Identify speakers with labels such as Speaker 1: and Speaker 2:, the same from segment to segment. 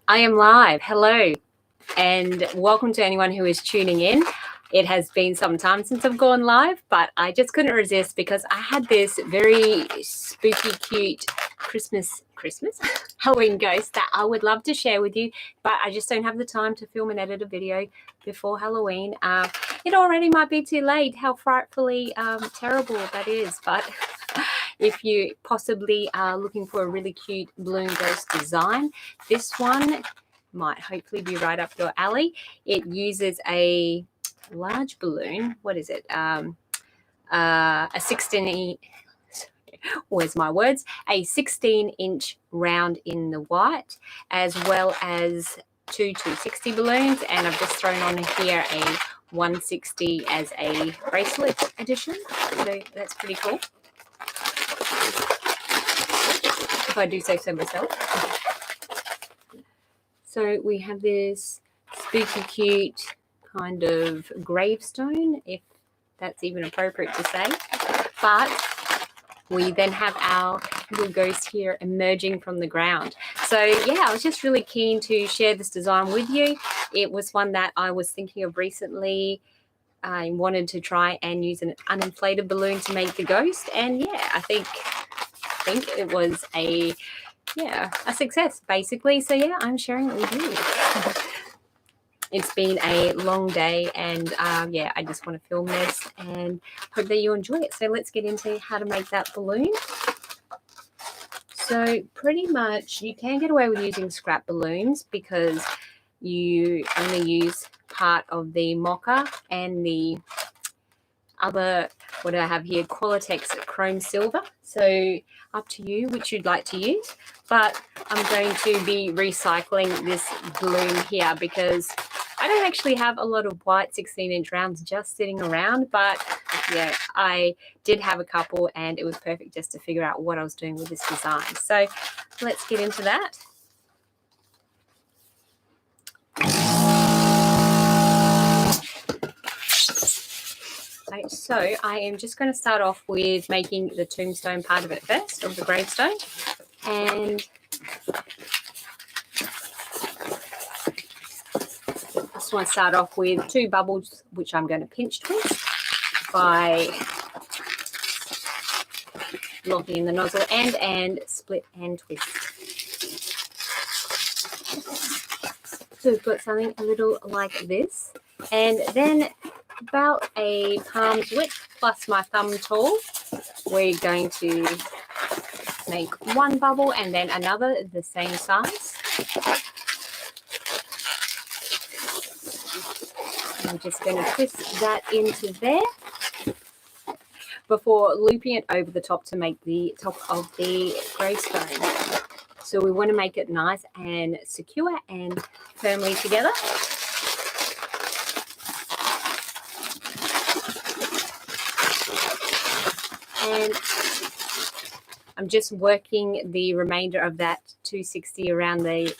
Speaker 1: I am live. Hello, and welcome to anyone who is tuning in. It has been some time since I've gone live, but I just couldn't resist because I had this very spooky, cute Christmas Halloween ghost that I would love to share with you, but I just don't have the time to film and edit a video before Halloween. It already might be too late. How frightfully terrible that is, but if you possibly are looking for a really cute balloon ghost design, this one might hopefully be right up your alley. It uses a large balloon. What is it? A 16 where's my words? A 16-inch round in the white, as well as two 260 balloons, and I've just thrown on here a 160 as a bracelet edition. So that's pretty cool, if I do say so myself. So we have this spooky cute kind of gravestone, if that's even appropriate to say. But we then have our little ghost here emerging from the ground. So yeah, I was just really keen to share this design with you. It was one that I was thinking of recently. I wanted to try and use an uninflated balloon to make the ghost, and yeah, I think it was a success basically. So yeah, I'm sharing it with you. It's been a long day, and yeah, I just want to film this and hope that you enjoy it. So let's get into how to make that balloon. So pretty much you can get away with using scrap balloons because you only use part of the mocha and the other, what do I have here, Qualitex chrome silver. So up to you which you'd like to use, but I'm going to be recycling this balloon here because I don't actually have a lot of white 16-inch rounds just sitting around, but yeah, I did have a couple and it was perfect just to figure out what I was doing with this design. So let's get into that. Right, so I am just going to start off with making the tombstone part of it first, of the gravestone. And I just want to start off with 2 bubbles, which I'm going to pinch twist by locking in the nozzle end and split and twist. So we've got something a little like this, and then about a palm's width plus my thumb tall, we're going to make 1 bubble and then another the same size. I'm just going to twist that into there before looping it over the top to make the top of the gravestone. So we want to make it nice and secure and firmly together. And I'm just working the remainder of that 260 around the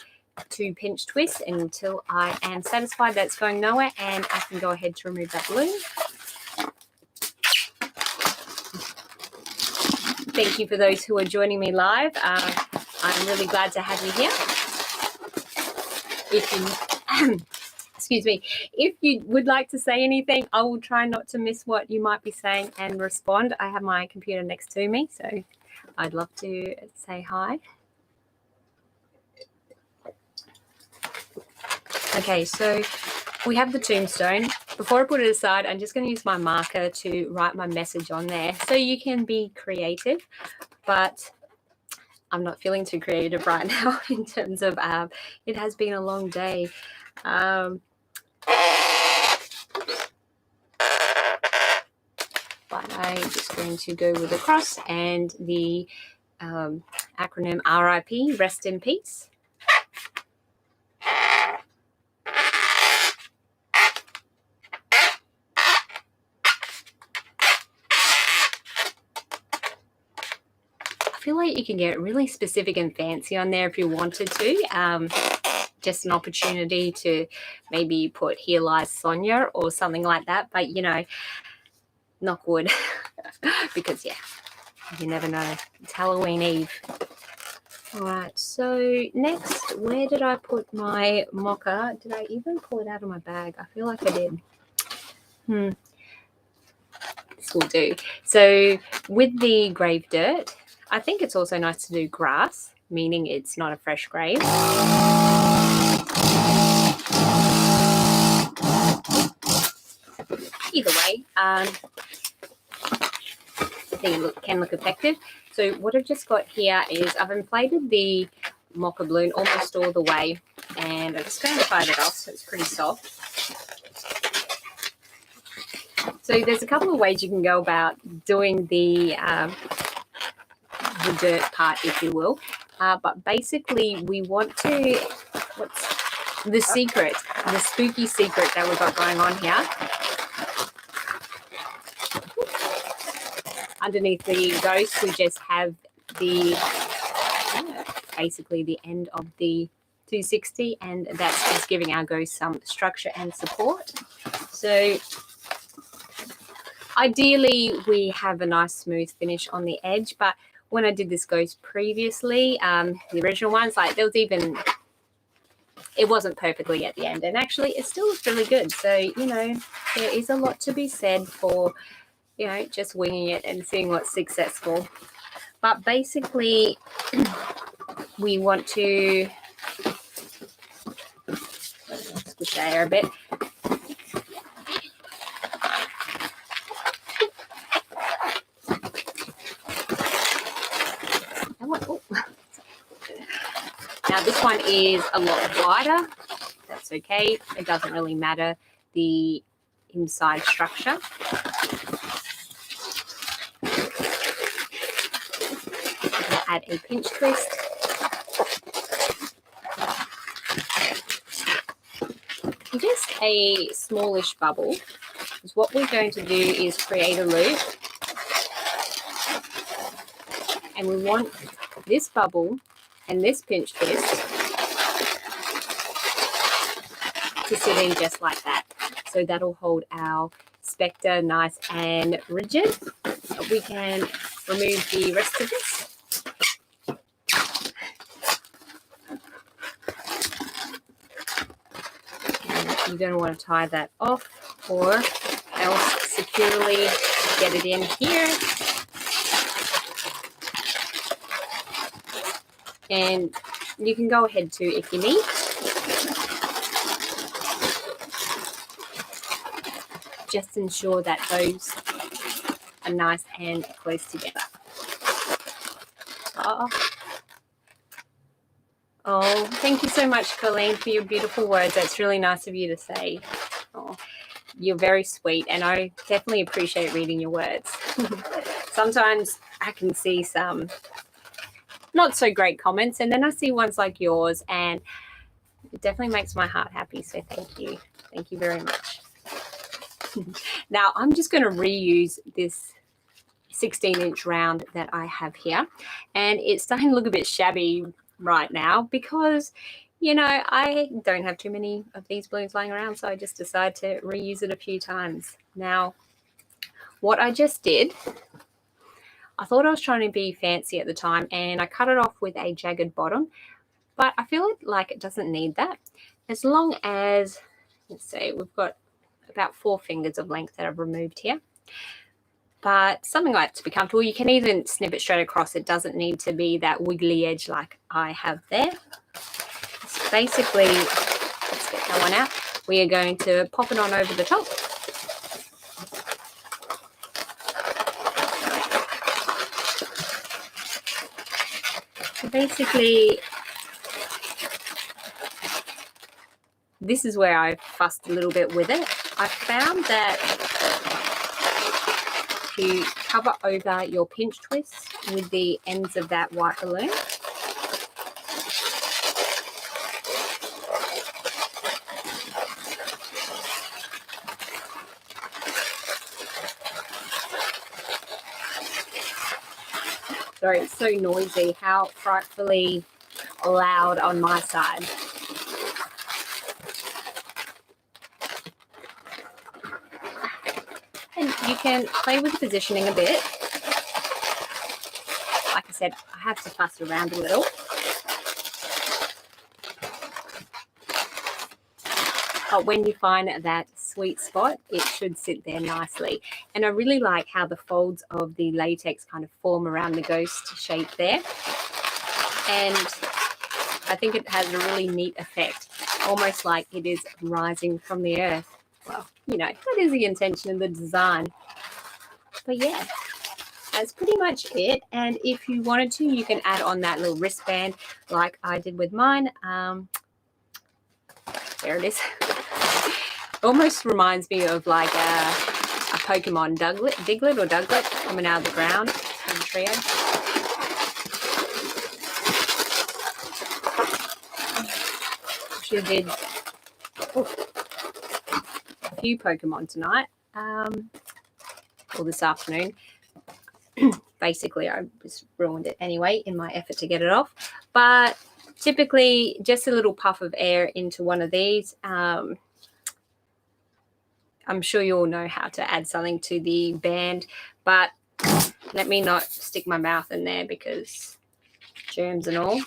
Speaker 1: 2 pinch twists until I am satisfied that's going nowhere, and I can go ahead to remove that balloon. Thank you for those who are joining me live. I'm really glad to have you here. If you excuse me, if you would like to say anything, I will try not to miss what you might be saying and respond. I have my computer next to me, so I'd love to say hi. Okay, so we have the tombstone. Before I put it aside, I'm just going to use my marker to write my message on there. So you can be creative, but I'm not feeling too creative right now in terms of it has been a long day. But I'm just going to go with the cross and the acronym RIP, rest in peace. I feel like you can get really specific and fancy on there if you wanted to. Just an opportunity to maybe put "Here Lies Sonia" or something like that, but you know, knock wood, because yeah, you never know. It's Halloween Eve. All right, so next, where did I put my mocha? Did I even pull it out of my bag? I feel like I did. This will do. So with the grave dirt, I think it's also nice to do grass, meaning it's not a fresh grave. Either way, I think it can look effective. So what I've just got here is I've inflated the mocha balloon almost all the way, and I'm just going to fight it off so it's pretty soft. So there's a couple of ways you can go about doing the dirt part, if you will. But basically we want to, what's the secret, the spooky secret that we've got going on here. Underneath the ghost, we just have the basically the end of the 260, and that's just giving our ghost some structure and support. So ideally we have a nice smooth finish on the edge, but when I did this ghost previously, the original ones, like there was even, it wasn't perfectly at the end, and actually it still looks really good. So, you know, there is a lot to be said for, you know, just winging it and seeing what's successful. But basically we want to squish the air a bit. Now this one is a lot wider. That's okay. It doesn't really matter the inside structure. Add a pinch twist. Just a smallish bubble. Because what we're going to do is create a loop. And we want this bubble and this pinch twist to sit in just like that. So that'll hold our spectre nice and rigid. We can remove the rest of this. You're going to want to tie that off or else securely get it in here. And you can go ahead too if you need. Just ensure that those are nice and close together. Oh, thank you so much, Colleen, for your beautiful words. That's really nice of you to say. Oh, you're very sweet, and I definitely appreciate reading your words. Sometimes I can see some not so great comments, and then I see ones like yours, and it definitely makes my heart happy. So thank you. Thank you very much. Now I'm just going to reuse this 16-inch round that I have here, and it's starting to look a bit shabby right now because, you know, I don't have too many of these balloons lying around, so I just decided to reuse it a few times. Now, what I just did, I thought I was trying to be fancy at the time, and I cut it off with a jagged bottom, but I feel like it doesn't need that. As long as, let's say, we've got about 4 fingers of length that I've removed here. But something like to be comfortable, you can even snip it straight across. It doesn't need to be that wiggly edge like I have there. So basically, let's get that one out. We are going to pop it on over the top. So basically, this is where I fussed a little bit with it. I found that to cover over your pinch twists with the ends of that white balloon, sorry, it's so noisy, how frightfully loud on my side. And you can play with the positioning a bit. Like I said, I have to fuss around a little. But when you find that sweet spot, it should sit there nicely. And I really like how the folds of the latex kind of form around the ghost shape there. And I think it has a really neat effect, almost like it is rising from the earth. Well, you know, that is the intention of the design. But yeah, that's pretty much it. And if you wanted to, you can add on that little wristband like I did with mine. There it is. Almost reminds me of like a Pokemon Diglett or Douglet coming out of the ground in the trio. She did a few Pokemon tonight, or this afternoon. Basically, I just ruined it anyway in my effort to get it off. But typically, just a little puff of air into one of these. I'm sure you all know how to add something to the band, but let me not stick my mouth in there because germs and all.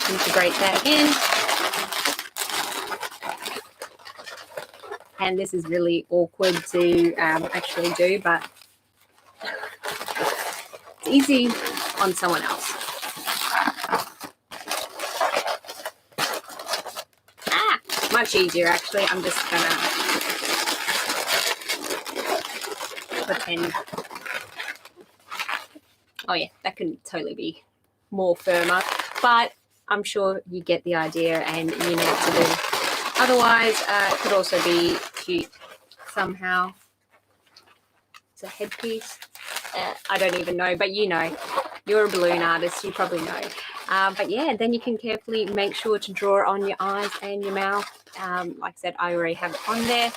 Speaker 1: Integrate that in. And this is really awkward to actually do, but it's easy on someone else. Much easier actually. I'm just gonna pretend. Oh yeah, that can totally be more firmer, but I'm sure you get the idea and you know what to do. Otherwise, it could also be cute somehow. It's a headpiece. I don't even know, but you know, you're a balloon artist, you probably know. But yeah, then you can carefully make sure to draw on your eyes and your mouth. Like I said, I already have it on there.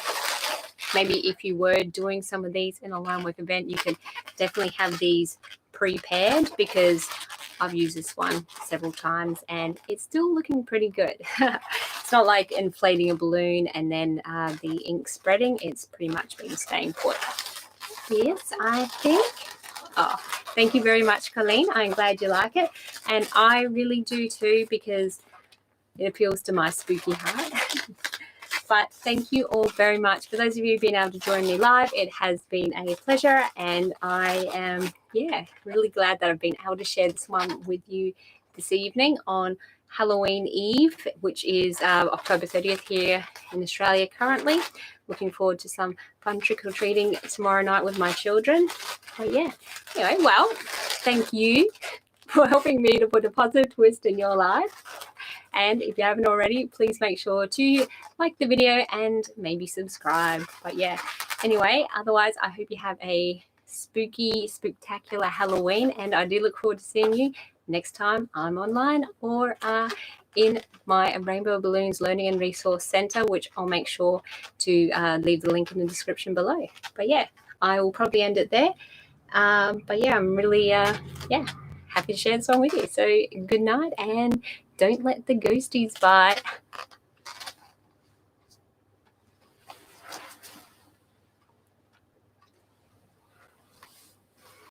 Speaker 1: Maybe if you were doing some of these in a line work event, you could definitely have these prepared because I've used this one several times and it's still looking pretty good. It's not like inflating a balloon and then the ink spreading. It's pretty much been staying put. Yes, I think. Oh, thank you very much, Colleen. I'm glad you like it. And I really do too because it appeals to my spooky heart. But thank you all very much. For those of you who've been able to join me live, it has been a pleasure. And I am, really glad that I've been able to share this one with you this evening on Halloween Eve, which is October 30th here in Australia currently. Looking forward to some fun trick-or-treating tomorrow night with my children. But yeah, anyway, well, thank you for helping me to put a positive twist in your life. And if you haven't already, please make sure to like the video and maybe subscribe. But yeah, anyway, otherwise, I hope you have a spooky, spooktacular Halloween. And I do look forward to seeing you next time I'm online or in my Rainbow Balloons Learning and Resource Centre, which I'll make sure to leave the link in the description below. But yeah, I will probably end it there. But yeah, I'm really, happy to share this one with you. So good night and don't let the ghosties bite.